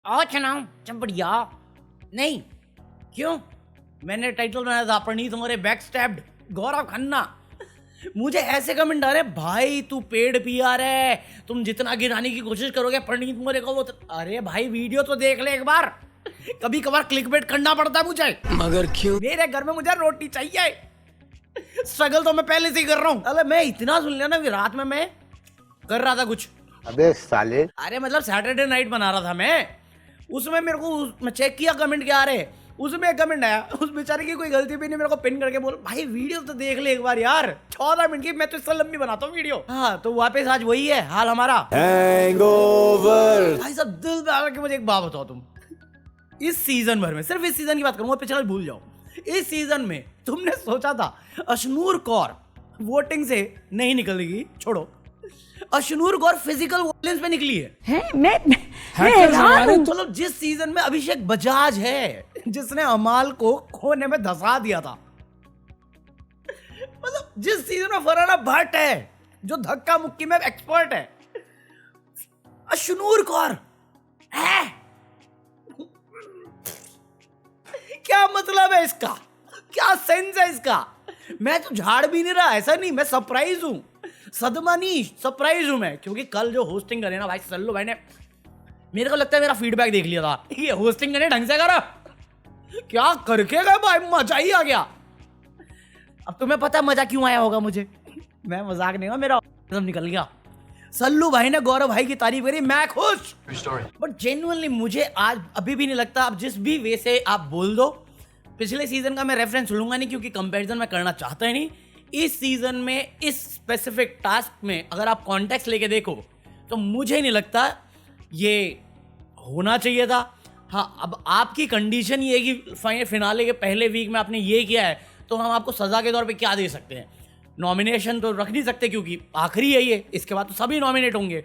अच्छा नाम सब बढ़िया। नहीं क्यों, मैंने टाइटल बनाया था प्रणीत मोरे बैक स्टैब्ड गौरव खन्ना। मुझे ऐसे कमेंट आ रहे हैं, भाई तू पेड पीआर है, तुम जितना गिराने की कोशिश करोगे प्रणीत मोरे को वो अरे भाई वीडियो तो देख ले एक बार, कभी कभार क्लिकबेट करना पड़ता है मुझे। मगर क्यों? मेरे घर में मुझे रोटी चाहिए, स्ट्रगल तो मैं पहले से ही कर रहा हूँ। अरे मैं इतना सुन लिया ना कि रात में मैं कर रहा था कुछ। अबे साले, अरे मतलब सैटरडे नाइट बना रहा था मैं, उसमें मेरे को मैं चेक किया कमेंट क्या आ रहे, उसमें एक कमेंट आया, उस बेचारे की कोई गलती भी नहीं, मेरे को पिन करके बोल भाई वीडियो तो देख ले एक बार यार, 14 मिनट की, मैं तो इससे लंबी बनाता हूँ वीडियो। हाँ तो वापस आज वही है हाल हमारा, हैंगओवर। भाई सब दिल पे आकर के मुझे एक बात बताओ, तुम इस सीजन भर में, सिर्फ इस सीजन की बात करूंगा, पिछला भूल जाओ, इस सीजन में तुमने सोचा था अशनूर कौर वोटिंग से नहीं निकलेगी, छोड़ो, अशनूर कौर फिजिकल वॉयलेंस पे निकली है? मैं चलो जिस सीजन में अभिषेक बजाज है जिसने अमाल को कोने में धसा दिया था, मतलब जिस सीजन में फरहाना भट्ट है जो धक्का मुक्की में एक्सपर्ट है, अशनूर कौर है, क्या मतलब है इसका, क्या सेंस है इसका? मैं तो झाड़ भी नहीं रहा, ऐसा नहीं, मैं सरप्राइज हूं, सदमा नहीं सरप्राइज हूं मैं, क्योंकि कल जो होस्टिंग करे ना भाई सल्लू भाई ने, मेरे को लगता है मेरा फीडबैक देख लिया था, ये होस्टिंग करने ढंग से करा, क्या करके गए भाई, मजा ही आ गया। अब तुम्हें पता है मजा क्यों आया होगा मुझे, मैं मजाक नहीं हुआ, मेरा निकल गया। सल्लू भाई ने गौरव भाई की तारीफ करी, मैं खुश, बट जेन्युइनली मुझे आज अभी भी नहीं लगता, आप जिस भी वे से आप बोल दो, पिछले सीजन का मैं रेफरेंस लूंगा नहीं क्योंकि कंपैरिजन मैं करना चाहता ही नहीं, इस सीजन में इस स्पेसिफिक टास्क में अगर आप कॉन्टेक्स्ट लेके देखो तो मुझे नहीं लगता ये होना चाहिए था। हाँ अब आपकी कंडीशन ये है कि फिनाले के पहले वीक में आपने ये किया है, तो हम आपको सजा के तौर पे क्या दे सकते हैं, नॉमिनेशन तो रख नहीं सकते क्योंकि आखिरी है ये, इसके बाद तो सभी नॉमिनेट होंगे,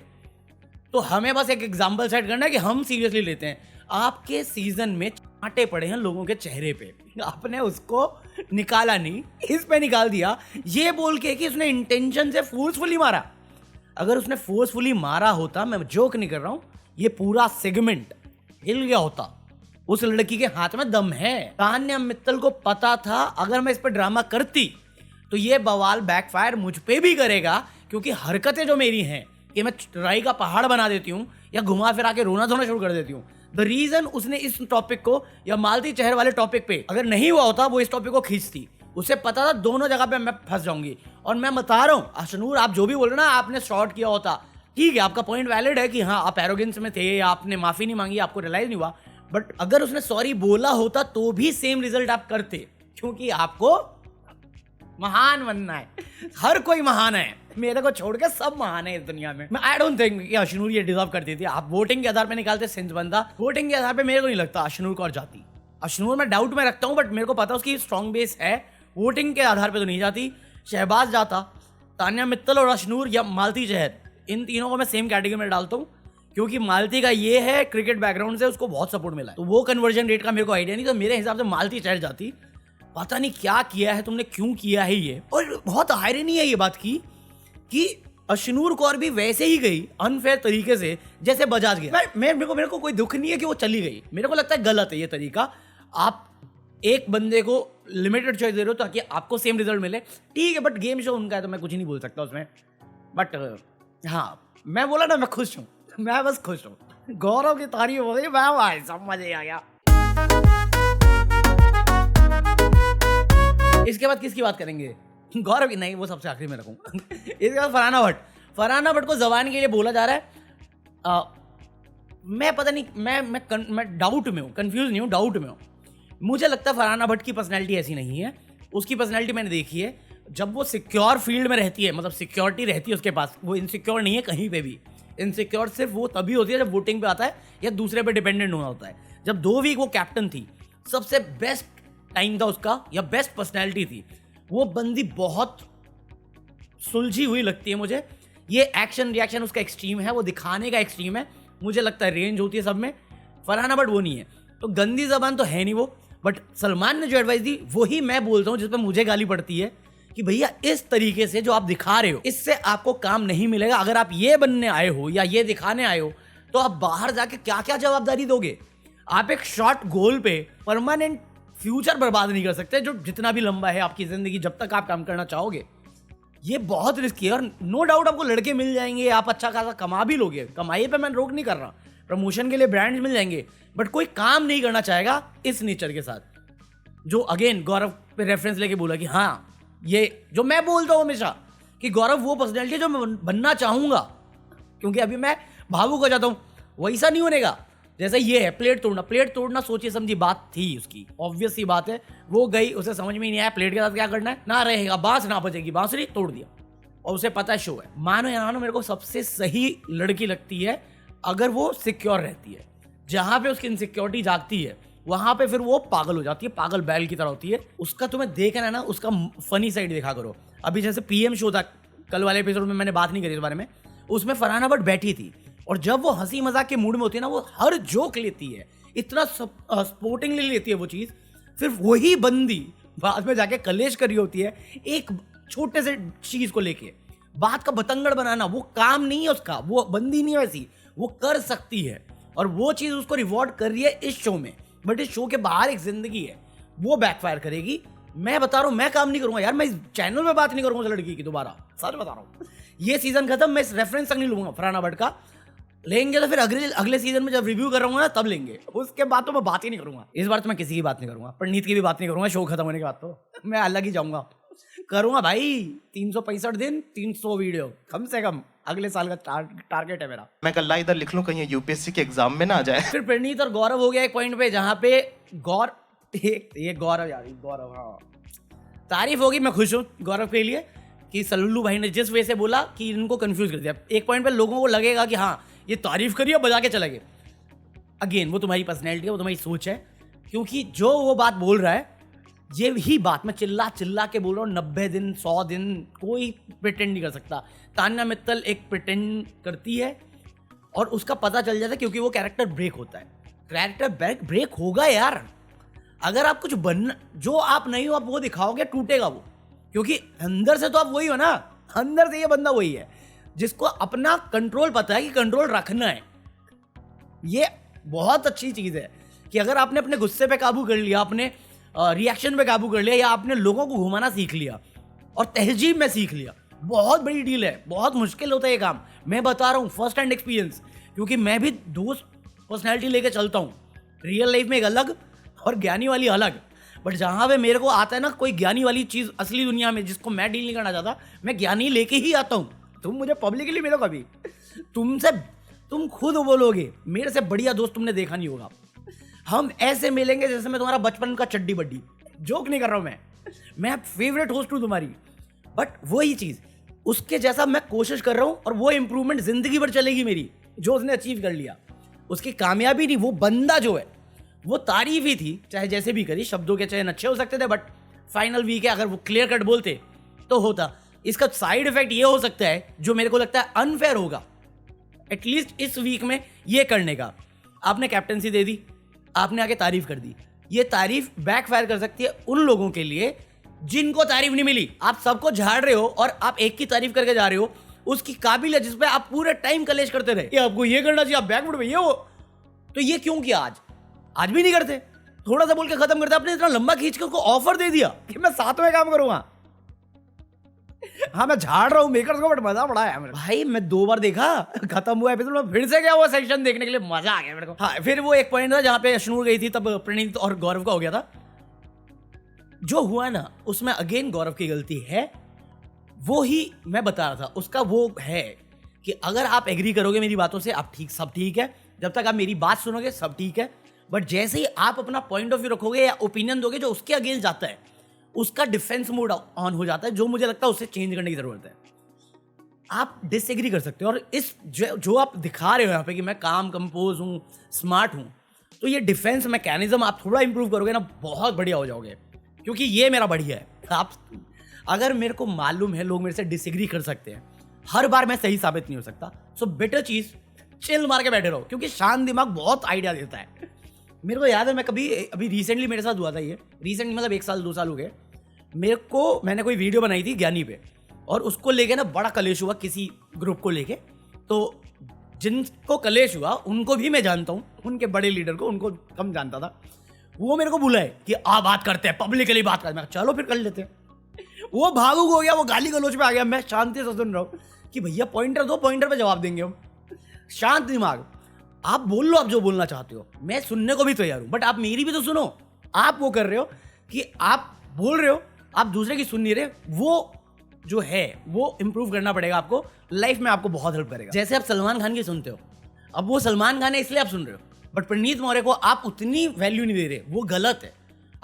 तो हमें बस एक एग्जाम्पल सेट करना है कि हम सीरियसली लेते हैं। आपके सीजन में चांटे पड़े हैं लोगों के चेहरे पे, आपने उसको निकाला नहीं, इस पे निकाल दिया ये बोल के कि उसने इंटेंशन से फोर्सफुली मारा। अगर उसने फोर्सफुली मारा होता, मैं जोक नहीं कर रहा हूं, ये पूरा सेगमेंट हिल गया होता, उस लड़की के हाथ में दम है। तान्या मित्तल को पता था अगर मैं इस पर ड्रामा करती तो ये बवाल बैकफायर मुझ पे भी करेगा, क्योंकि हरकतें जो मेरी हैं कि मैं राई का पहाड़ बना देती हूँ या घुमा फिरा के रोना धोना शुरू कर देती हूँ। द रीजन उसने इस टॉपिक को या मालती चेहर वाले टॉपिक पे अगर नहीं हुआ होता, वो इस टॉपिक को खींचती, उसे पता था दोनों जगह पे मैं फंस जाऊंगी। और मैं बता रहा हूँ अशनूर, आप जो भी बोल रहे ना, आपने शॉर्ट किया होता, ठीक है आपका पॉइंट वैलिड है कि हाँ आप एरोगेंस में थे या आपने माफी नहीं मांगी, आपको रियलाइज नहीं हुआ, बट अगर उसने सॉरी बोला होता तो भी सेम रिजल्ट आप करते, क्योंकि आपको महान बनना है, हर कोई महान है, मेरे को छोड़ के सब महान है इस दुनिया में। मैं आई डोंट थिंक कि अशनूर ये डिजर्व करती थी। आप वोटिंग के आधार पे निकालते सेंस बंदा, वोटिंग के आधार पे मेरे को नहीं लगता अशनूर कौर जाती। अशनूर मैं डाउट में रखता हूँ, बट मेरे को पता है उसकी स्ट्रॉन्ग बेस है, वोटिंग के आधार पे तो नहीं जाती। शहबाज जाता, तान्या मित्तल और अशनूर या मालती चहर, इन तीनों को मैं सेम कैटेगरी में डालता हूँ, क्योंकि मालती का ये है क्रिकेट बैकग्राउंड से उसको बहुत सपोर्ट मिला है, तो वो कन्वर्जन रेट का मेरे को आइडिया नहीं, तो मेरे हिसाब से मालती चहर जाती। पता नहीं क्या किया है तुमने, क्यों किया है ये, और बहुत आयरनी है ये बात की कि अशनूर कौर भी वैसे ही गई अनफेयर तरीके से जैसे बजाज गया। मेरे को कोई दुख नहीं है कि वो चली गई, मेरे को लगता है गलत है ये तरीका। आप एक बंदे को लिमिटेड चॉइस दे रहे हो ताकि आपको सेम रिजल्ट मिले, ठीक है, बट गेम शो उनका है तो मैं कुछ नहीं बोल सकता उसमें। बट हाँ मैं बोला ना, मैं खुश हूँ, मैं बस खुश हूँ, गौरव की तारीफ हो रही, मैं भाई सब मजे आ गया। इसके बाद किसकी बात करेंगे? गौरव की नहीं, वो सबसे आखिरी में रखूंगा। इसके बाद फरहाना भट्ट को जबान के लिए बोला जा रहा है, मैं पता नहीं, मैं डाउट में हूँ, कंफ्यूज नहीं हूँ, डाउट में हूँ। मुझे लगता है फरहाना भट्ट की पर्सनैलिटी ऐसी नहीं है, उसकी पर्सनैलिटी मैंने देखी है, जब वो सिक्योर फील्ड में रहती है, मतलब सिक्योरिटी रहती है उसके पास, वो इनसिक्योर नहीं है कहीं पे भी। इनसिक्योर सिर्फ वो तभी होती है जब वोटिंग पे आता है या दूसरे पे डिपेंडेंट होना होता है। जब 2 वीक वो कैप्टन थी, सबसे बेस्ट टाइम था उसका या बेस्ट पर्सनैलिटी थी, वो बंदी बहुत सुलझी हुई लगती है मुझे। ये एक्शन रिएक्शन उसका एक्सट्रीम है, वो दिखाने का एक्सट्रीम है, मुझे लगता है रेंज होती है सब में। फरहाना बट वो नहीं है, तो गंदी जबान तो है नहीं वो, बट सलमान ने जो एडवाइस दी वही मैं बोलता हूँ, जिस पर मुझे गाली पड़ती है कि भैया इस तरीके से जो आप दिखा रहे हो इससे आपको काम नहीं मिलेगा। अगर आप ये बनने आए हो या ये दिखाने आए हो तो आप बाहर जाके क्या क्या जवाबदारी दोगे? आप एक शॉर्ट गोल पे परमानेंट फ्यूचर बर्बाद नहीं कर सकते, जो जितना भी लंबा है आपकी जिंदगी, जब तक आप काम करना चाहोगे। ये बहुत रिस्की है। और नो डाउट आपको लड़के मिल जाएंगे, आप अच्छा खासा कमा भी लोगे, कमाई पे मैं रोक नहीं कर रहा, प्रमोशन के लिए ब्रांड्स मिल जाएंगे, बट कोई काम नहीं करना चाहेगा इस नेचर के साथ। जो अगेन गौरव पे रेफरेंस लेके बोला कि हाँ, ये जो मैं बोलता हूँ हमेशा कि गौरव वो पर्सनैलिटी जो मैं बनना चाहूँगा, क्योंकि अभी मैं भावुक हो जाता हूँ, वैसा नहीं होने का। जैसे ये है प्लेट तोड़ना सोची समझी बात थी उसकी, ऑब्वियस सी बात है। वो गई, उसे समझ में ही नहीं आया प्लेट के साथ क्या करना है, ना रहेगा बांस ना बचेगी बांसुरी, तोड़ दिया, और उसे पता है शो है। मानो या मानो, मेरे को सबसे सही लड़की लगती है अगर वो सिक्योर रहती है। जहाँ पे उसकी इनसिक्योरिटी जागती है वहाँ पे फिर वो पागल हो जाती है, पागल बैल की तरह होती है। उसका तुम्हें देखना है ना, उसका फनी साइड देखा करो। अभी जैसे पीएम शो था, कल वाले एपिसोड में मैंने बात नहीं करी इस बारे में, उसमें फरहाना भट्ट बैठी थी, और जब वो हंसी मजाक के मूड में होती है ना, वो हर जोक लेती है, इतना स्पोर्टिंगली लेती है वो चीज़। फिर वही बंदी बाद में जाके कलेश कर रही होती है एक छोटे से चीज़ को लेके, बात का बतंगड़ बनाना वो काम नहीं है उसका, वो बंदी नहीं है वैसी, वो कर सकती है, और वो चीज़ उसको रिवॉर्ड कर रही है इस शो में। बट इस शो के बाहर एक जिंदगी है, वो बैकफायर करेगी। मैं बता रहा हूँ, मैं काम नहीं करूंगा यार, मैं इस चैनल में बात नहीं करूंगा उस लड़की की दोबारा, सच बता रहा हूँ। ये सीजन खत्म, मैं इस रेफरेंस तक नहीं लूंगा फरहाना भट्ट का। लेंगे तो फिर अगले सीजन में जब रिव्यू करूंगा ना तब लेंगे, उसके बाद तो मैं बात ही नहीं करूंगा। इस बार तो मैं किसी की बात नहीं करूंगा, प्रणीत की भी बात नहीं करूंगा। शो खत्म होने के बाद तो मैं अलग ही जाऊंगा, करूंगा भाई 365 दिन 300 वीडियो कम से कम, अगले साल का टारगेट है मेरा। मैं कल इधर लिख लूं कहीं यूपीएससी के एग्जाम में ना आ जाए। फिर प्रणीत और गौरव हो गया एक पॉइंट पे, जहां पे ये गौरव यार, गौरव, हाँ तारीफ होगी, मैं खुश हूँ गौरव के लिए कि सल्लू भाई ने जिस वे से बोला कि इनको कंफ्यूज कर दिया। एक पॉइंट पे लोगों को लगेगा कि हाँ ये तारीफ करिए बजा के चले गए। अगेन वो तुम्हारी पर्सनैलिटी है, वो तुम्हारी सोच है, क्योंकि जो वो बात बोल रहा है ये ही बात मैं चिल्ला चिल्ला के बोल रहा हूँ। 90 दिन 100 दिन कोई प्रिटेंड नहीं कर सकता। तान्या मित्तल एक प्रिटेंड करती है और उसका पता चल जाता है, क्योंकि वो कैरेक्टर ब्रेक होता है। कैरेक्टर ब्रेक होगा यार, अगर आप कुछ बनना जो आप नहीं हो आप वो दिखाओगे, टूटेगा वो, क्योंकि अंदर से तो आप वही हो ना। अंदर से ये बंदा वही है जिसको अपना कंट्रोल पता है कि कंट्रोल रखना है। ये बहुत अच्छी चीज़ है कि अगर आपने अपने गुस्से पे काबू कर लिया, अपने रिएक्शन पे काबू कर लिया, या आपने लोगों को घुमाना सीख लिया और तहजीब में सीख लिया, बहुत बड़ी डील है। बहुत मुश्किल होता है ये काम, मैं बता रहा हूँ फर्स्ट हैंड एक्सपीरियंस, क्योंकि मैं भी दोस्त पर्सनैलिटी लेके चलता हूँ। रियल लाइफ में एक अलग और ज्ञानी वाली अलग, बट जहाँ पे मेरे को आता है ना कोई ज्ञानी वाली चीज़ असली दुनिया में जिसको मैं डील नहीं करना चाहता, मैं ज्ञानी लेके ही आता हूँ। तुम मुझे पब्लिकली मिलो कभी, तुम खुद बोलोगे मेरे से बढ़िया दोस्त तुमने देखा नहीं होगा। हम ऐसे मिलेंगे जैसे मैं तुम्हारा बचपन का चड्डी बड्डी, जोक नहीं कर रहा हूँ मैं फेवरेट होस्ट हूँ तुम्हारी। बट वही चीज़ उसके जैसा मैं कोशिश कर रहा हूँ, और वो इंप्रूवमेंट जिंदगी भर चलेगी मेरी, जो उसने अचीव कर लिया। उसकी कामयाबी नहीं, वो बंदा जो है वो तारीफ ही थी, चाहे जैसे भी करी। शब्दों के चयन अच्छे हो सकते थे, बट फाइनल वीक है, अगर वो क्लियर कट बोलते तो होता। इसका साइड इफेक्ट ये हो सकता है, जो मेरे को लगता है अनफेयर होगा एटलीस्ट इस वीक में ये करने का। आपने कैप्टनसी दे दी, आपने आके तारीफ कर दी, ये तारीफ बैकफायर कर सकती है उन लोगों के लिए जिनको तारीफ नहीं मिली। आप सबको झाड़ रहे हो और आप एक की तारीफ करके जा रहे हो, उसकी काबिल है जिसपे आप पूरे टाइम कलेश करते रहे कि आपको ये करना चाहिए, आप बैकवर्ड में ये हो, तो ये क्यों किया? आज भी नहीं करते, थोड़ा सा बोल के खत्म करते। आपने इतना लंबा खींच के उसको ऑफर दे दिया कि मैं साथ में काम करूंगा। हाँ मैं झाड़ रहा हूँ मेकर्स को, बट मजा बड़ा है भाई। मैं 2 बार देखा, खत्म हुआ एपिसोड, मैं फिर से गया वो सेक्शन देखने के लिए, मजा आ गया मेरे को। हाँ फिर वो एक पॉइंट था जहाँ पे अशनूर गई थी, तब प्रणीत और गौरव का हो गया था। जो हुआ ना उसमें अगेन गौरव की गलती है, वो ही मैं बता रहा था। उसका वो है कि अगर आप एग्री करोगे मेरी बातों से, आप ठीक, सब ठीक है, जब तक आप मेरी बात सुनोगे सब ठीक है। बट जैसे ही आप अपना पॉइंट ऑफ व्यू रखोगे या ओपिनियन दोगे जो उसके अगेंस्ट जाता है, उसका डिफेंस मोड ऑन हो जाता है, जो मुझे लगता है उससे चेंज करने की जरूरत है। आप डिसएग्री कर सकते हो, और इस जो आप दिखा रहे हो यहाँ पे कि मैं काम कंपोज हूँ, स्मार्ट हूँ, तो ये डिफेंस मैकेनिज्म आप थोड़ा इंप्रूव करोगे ना, बहुत बढ़िया हो जाओगे। क्योंकि ये मेरा बढ़िया है। आप अगर मेरे को मालूम है लोग मेरे से डिसएग्री कर सकते हैं, हर बार मैं सही साबित नहीं हो सकता, सो बेटर चीज़ चिल मार के बैठे रहो, क्योंकि शांत दिमाग बहुत आइडिया देता है। मेरे को याद है, मैं कभी अभी रिसेंटली मेरे साथ हुआ था ये, रिसेंटली मतलब 1 साल 2 साल हो गए, मैंने कोई वीडियो बनाई थी ज्ञानी पे, और उसको लेके ना बड़ा कलेश हुआ किसी ग्रुप को लेके। तो जिनको कलेश हुआ उनको भी मैं जानता हूँ, उनके बड़े लीडर को, उनको कम जानता था। वो मेरे को बुलाए कि आ बात करते हैं, पब्लिकली बात करते हैं। मैं चलो फिर कर लेते हैं। वो भावुक हो गया, वो गाली गलौज पे आ गया। मैं शांति से सुन रहा हूँ कि भैया पॉइंटर दो, पॉइंटर पे जवाब देंगे हम। शांत दिमाग, आप बोल लो आप जो बोलना चाहते हो, मैं सुनने को भी तैयार हूँ, बट आप मेरी भी तो सुनो। आप वो कर रहे हो कि आप बोल रहे हो, आप दूसरे की सुन नहीं रहे। वो जो है वो इंप्रूव करना पड़ेगा आपको, लाइफ में आपको बहुत हेल्प करेगा। जैसे आप सलमान खान की सुनते हो, अब वो सलमान खान है इसलिए आप सुन रहे हो, बट प्रणीत मौर्य को आप उतनी वैल्यू नहीं दे रहे, वो गलत है।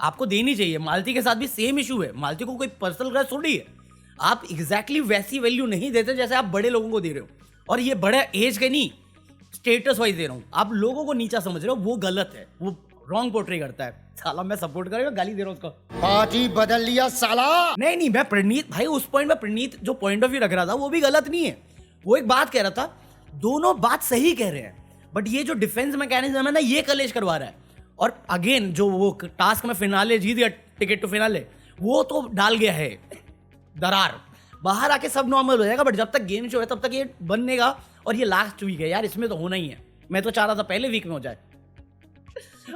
आपको देनी चाहिए। मालती के साथ भी सेम इशू है। मालती को कोई पर्सनल ग्रज थोड़ी है। आप एग्जैक्टली वैसी वैल्यू नहीं देते जैसे आप बड़े लोगों को दे रहे हो, और ये बड़े एज के नहीं, स्टेटस वाइज दे रहा हूँ। आप लोगों को नीचा समझ रहे हो, वो गलत है, वो रॉन्ग पोर्ट्रे करता है। साला मैं सपोर्ट कर रहा हूँ, गाली दे रहा हूँ उसको। पार्टी बदल लिया साला। नहीं, मैं प्रणीत भाई, उस पॉइंट में प्रणीत जो पॉइंट ऑफ व्यू रख रहा था वो भी गलत नहीं है। वो एक बात कह रहा था, दोनों बात सही कह रहे हैं, बट ये जो डिफेंस मैकेनिज्म है ना, ये कलेश करवा रहा है। और अगेन जो वो टास्क में फिनाले जीत गया, टिकट टू फिनाले, वो तो डाल गया है दरार। बाहर आके सब नॉर्मल हो जाएगा, बट जब तक गेम शो है तब तक ये बननेगा। और ये लास्ट वीक है यार, इसमें तो होना ही है। मैं तो चाह रहा था पहले वीक में हो जाए।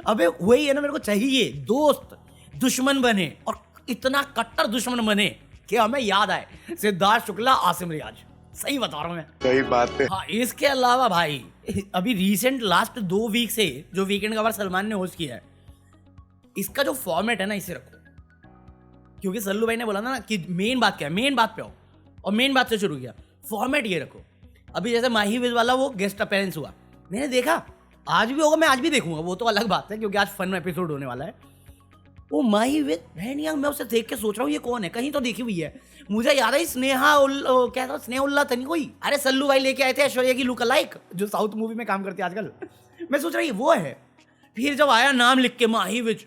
अबे वही है ना, मेरे को चाहिए दोस्त दुश्मन बने, और इतना कट्टर दुश्मन बने कि हमें याद आए सिद्धार्थ शुक्ला, आसिम रियाज। सही बता रहा हूँ मैं। सही बात है। हाँ, इसके अलावा भाई अभी रिसेंट लास्ट 2 वीक से जो वीकेंड कवर सलमान ने होस्ट किया है, इसका जो फॉर्मेट है ना, इसे रखो। क्योंकि सल्लू भाई ने बोला ना कि मेन बात क्या है, मेन बात पे आओ, और मेन बात से शुरू किया। फॉर्मेट ये रखो। अभी जैसे माही विज वाला वो गेस्ट अपीयरेंस हुआ, मैंने देखा, आज भी होगा, मैं आज भी देखूंगा, वो तो अलग बात है क्योंकि आज फन एपिसोड होने वाला है। वो माही विज बहनिया, मैं उसे देख के सोच रहा हूँ ये कौन है, कहीं तो देखी हुई है। मुझे याद है क्या था, स्नेहुल्ला था नहीं कोई, अरे सल्लू भाई लेके आए थे ऐश्वर्या की लुक अलाइक, जो साउथ मूवी में काम करती है आजकल। मैं सोच रहा हूँ ये वो है। फिर जब आया नाम लिख के माही विज,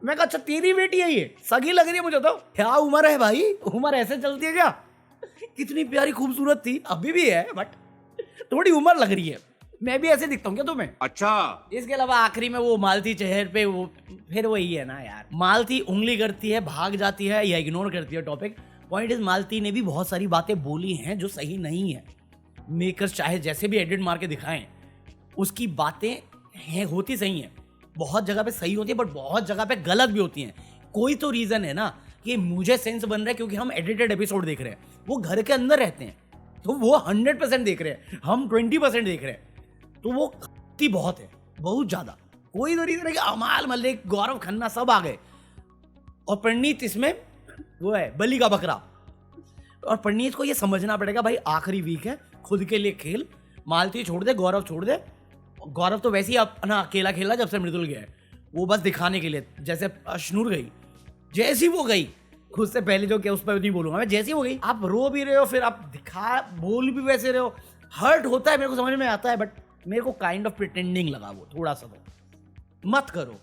मैं कहा अच्छा तेरी बेटी है ये, सगी लग रही है मुझे तो। क्या उम्र है भाई, उम्र ऐसे चलती है क्या? कितनी प्यारी खूबसूरत थी, अभी भी है, बट थोड़ी उम्र लग रही है। मैं भी ऐसे दिखता हूँ क्या तुम्हें? अच्छा। इसके अलावा आखिरी में वो मालती चेहरे पे वो, फिर वही है ना यार, मालती उंगली करती है, भाग जाती है या इग्नोर करती है टॉपिक। पॉइंट इज मालती ने भी बहुत सारी बातें बोली हैं जो सही नहीं है। मेकर्स चाहे जैसे भी एडिट मार के दिखाएं, उसकी बातें हैं होती सही हैं, बहुत जगह पे सही होती है, बट बहुत जगह पे गलत भी होती हैं। कोई तो रीजन है ना कि मुझे सेंस बन रहा है क्योंकि हम एडिटेड एपिसोड देख रहे हैं, वो घर के अंदर रहते हैं तो वो 100% देख रहे हैं, हम 20% देख रहे हैं, तो वो खत्ती बहुत है, बहुत ज्यादा। कोई तो रीजन है कि अमाल मलिक, गौरव खन्ना सब आ गए, और प्रणीत इसमें वो है बलि का बकरा। और प्रणीत को ये समझना पड़ेगा भाई आखिरी वीक है, खुद के लिए खेल। मालती छोड़ दे, गौरव छोड़ दे। गौरव तो वैसे ही अपना अकेला खेला जब से मृदुल गया है, वो बस दिखाने के लिए। जैसे अशनूर गई, जैसी वो गई, खुद से पहले जो क्या उस पर नहीं बोलूंगा मैं, जैसी वो गई, आप रो भी रहे हो, फिर आप बोल भी वैसे रहे हो। हर्ट होता है, मेरे को समझ में आता है, बट मेरे को काइंड ऑफ प्रिटेंडिंग लगा वो थोड़ा सा। तो मत करो,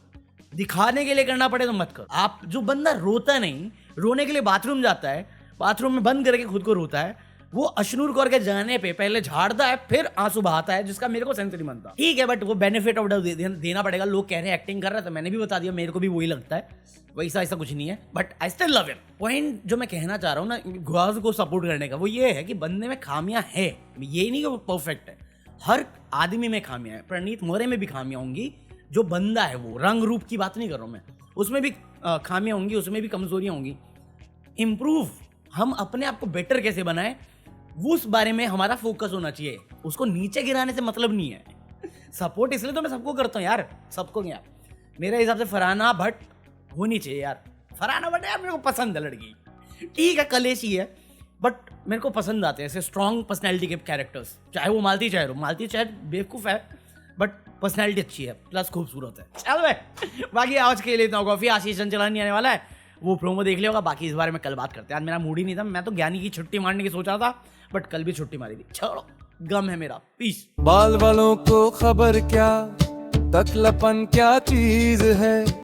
दिखाने के लिए करना पड़े तो मत करो। आप जो बंदा रोता नहीं, रोने के लिए बाथरूम जाता है, बाथरूम में बंद करके खुद को रोता है, वो अशनूर कौर के जाने पे पहले झाड़ता है फिर आंसू बहाता है, जिसका मेरे को सेंस नहीं बनता। ठीक है, बट वो बेनिफिट ऑफ डाउट देना पड़ेगा। लोग कह रहे हैं एक्टिंग कर रहा है, तो मैंने भी बता दिया, मेरे को भी वही लगता है, वैसा ऐसा कुछ नहीं है, but I still love him. Point जो मैं कहना चाह रहा हूँ ना गुआज को सपोर्ट करने का, वो ये है कि बंदे में खामियां है, ये नहीं कि वो परफेक्ट है। हर आदमी में खामियां है, प्रणीत मौर्य में भी खामियां होंगी। जो बंदा है वो रंग रूप की बात नहीं कर रहा हूँ मैं, उसमें भी खामियां होंगी, उसमें भी कमजोरियां होंगी। इम्प्रूव, हम अपने आप को बेटर कैसे बनाएं, वो उस बारे में हमारा फोकस होना चाहिए। उसको नीचे गिराने से मतलब नहीं है। सपोर्ट इसलिए तो मैं सबको करता हूँ यार, सबको क्या, मेरे हिसाब से फरहाना भट्ट होनी चाहिए यार। फरहाना भट्ट यार मेरे को पसंद है लड़की, ठीक है कलेशी है, बट मेरे को पसंद आते हैं ऐसे स्ट्रॉन्ग पर्सनैलिटी के कैरेक्टर्स। चाहे वो मालती चाहे बेवकूफ़ है, बट पर्सनैलिटी अच्छी है, प्लस खूबसूरत है। चल भाई, बाकी आज के लिए इतना कॉफी। आशीष चंचलानी आने वाला है, वो प्रोमो देख लिया होगा। बाकी इस बारे में कल बात करते हैं। आज मेरा मूड ही नहीं था, मैं तो ज्ञानी की छुट्टी मारने की सोच रहा था, बट कल भी छुट्टी मारी थी। छोड़ो, गम है मेरा। पीस। बाल वालों को खबर क्या, तकलापन क्या चीज है।